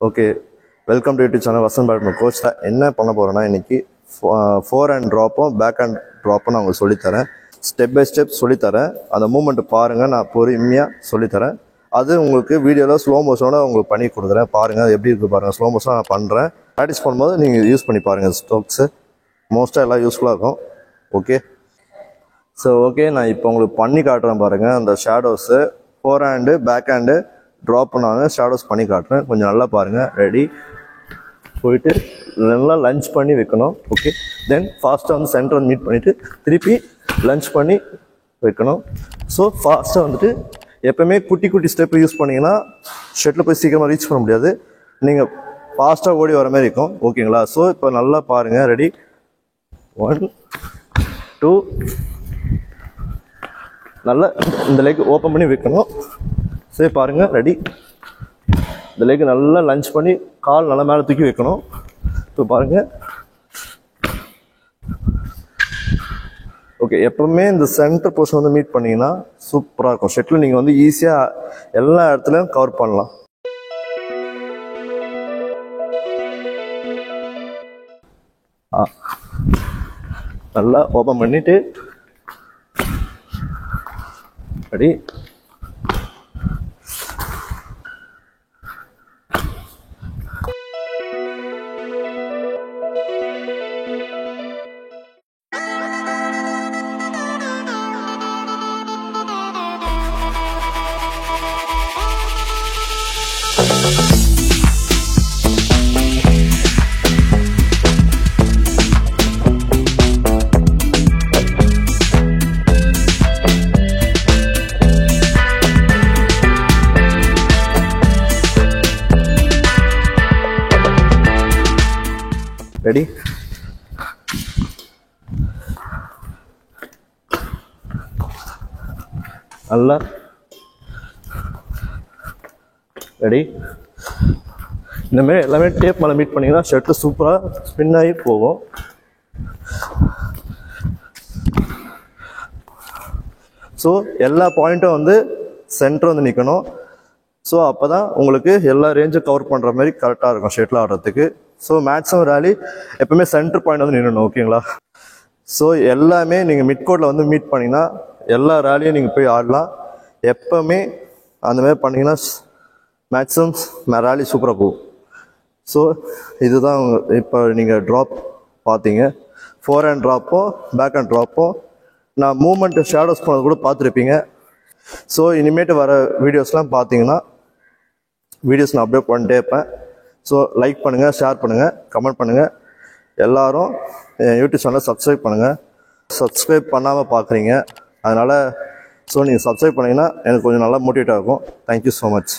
Okay, welcome to YouTube channel Vasanth badminton coach. என்ன பண்ண போகிறேன்னா இன்றைக்கி ஃபோர் ஹேண்ட் ட்ராப்பும் பேக் ஹேண்ட் ட்ராப்பும் நான் உங்களுக்கு சொல்லித்தரேன். ஸ்டெப் பை ஸ்டெப் சொல்லித்தரேன். அந்த மூமெண்ட்டு பாருங்கள், நான் பொறுமையாக சொல்லித்தரேன். அது உங்களுக்கு வீடியோவில் ஸ்லோ மோஷனோட உங்களுக்கு பண்ணி கொடுக்குறேன். பாருங்கள் அது எப்படி இருக்குது பாருங்கள். ஸ்லோ மோஷனாக நான் பண்ணுறேன். ப்ராக்டிஸ் பண்ணும்போது நீங்கள் யூஸ் பண்ணி பாருங்கள். ஸ்ட்ரோக்ஸு மோஸ்ட்டாக எல்லாம் யூஸ்ஃபுல்லாக இருக்கும். ஓகே, ஸோ ஓகே, நான் இப்போ உங்களுக்கு பண்ணி காட்டுறேன் பாருங்கள். அந்த shadows forehand backhand drop நான் ஷேடோஸ் பண்ணி காட்டுறேன். கொஞ்சம் நல்லா பாருங்கள். ரெடி, போயிட்டு நல்லா லஞ்ச் பண்ணி வைக்கணும். ஓகே, தென் ஃபாஸ்ட்டாக வந்து சென்டர் வந்து மீட் பண்ணிவிட்டு திருப்பி லஞ்ச் பண்ணி வைக்கணும். ஸோ ஃபாஸ்ட்டாக வந்துட்டு எப்போவுமே குட்டி குட்டி ஸ்டெப்பு யூஸ் பண்ணிங்கன்னா ஷட்டில் போய் சீக்கிரமாக ரீச் பண்ண முடியாது. நீங்கள் ஃபாஸ்ட்டாக ஓடி வர மாதிரி இருக்கும். ஓகேங்களா? ஸோ இப்போ நல்லா பாருங்கள். ரெடி, 1 2 நல்லா இந்த லெக் ஓப்பன் பண்ணி வைக்கணும். சரி பாருங்கள். ரெடி, இந்த லெக் நல்லா லஞ்ச் பண்ணி கால் நல்லா மேலே தூக்கி வைக்கணும். இப்போ பாருங்கள். ஓகே, எப்பவுமே இந்த சென்டர் பொசிஷன் வந்து மீட் பண்ணிங்கன்னா சூப்பராக இருக்கும். ஷட்டில் நீங்கள் வந்து ஈஸியாக எல்லா இடத்துலையும் கவர் பண்ணலாம். நல்லா ஓப்பன் பண்ணிவிட்டு ரெடி, ரெடி, நல்லா ரெடி. இந்தமாரி எல்லாமே டேப் மேலே மீட் பண்ணிங்கன்னா ஷர்ட்டு சூப்பராக ஸ்பின் ஆகி போகும். ஸோ எல்லா பாயிண்ட்டும் வந்து சென்டர் வந்து நிற்கணும். ஸோ அப்போ தான் உங்களுக்கு எல்லா ரேஞ்சும் கவர் பண்ணுற மாதிரி கரெக்டாக இருக்கும் ஷட்டில் ஆடுறதுக்கு. ஸோ மேக்ஸிமம் ரேலி எப்பவுமே சென்டர் பாயிண்ட் வந்து நின்றுணும். ஓகேங்களா? ஸோ எல்லாமே நீங்கள் மிட் கோர்ட்டில் வந்து மீட் பண்ணிங்கன்னா எல்லா ரேலியும் நீங்கள் போய் ஆடலாம். எப்போவுமே அந்தமாதிரி பண்ணிங்கன்னா மேக்ஸிமம் ரேலி சூப்பராக போகும். ஸோ இதுதான் இப்போ நீங்கள் ட்ராப் பார்த்தீங்க. ஃபோர் ஹேண்ட் ட்ராப்போ பேக் ஹேண்ட் ட்ராப்போ நான் மூமெண்ட்டு ஷேடோஸ் பண்ணது கூட பார்த்துருப்பீங்க. ஸோ இனிமேட்டு வர வீடியோஸ்லாம் பார்த்தீங்கன்னா வீடியோஸ் நான் அப்டேட் பண்ணிட்டே இருப்பேன். ஸோ லைக் பண்ணுங்கள், ஷேர் பண்ணுங்கள், கமெண்ட் பண்ணுங்கள். எல்லோரும் யூடியூப் சேனலை சப்ஸ்கிரைப் பண்ணுங்கள். சப்ஸ்கிரைப் பண்ணாமல் பார்க்குறீங்க, அதனால் ஸோ நீங்கள் சப்ஸ்கிரைப் பண்ணிங்கன்னா எனக்கு கொஞ்சம் நல்லா மோட்டிவேட்டாக இருக்கும். Thank you so much.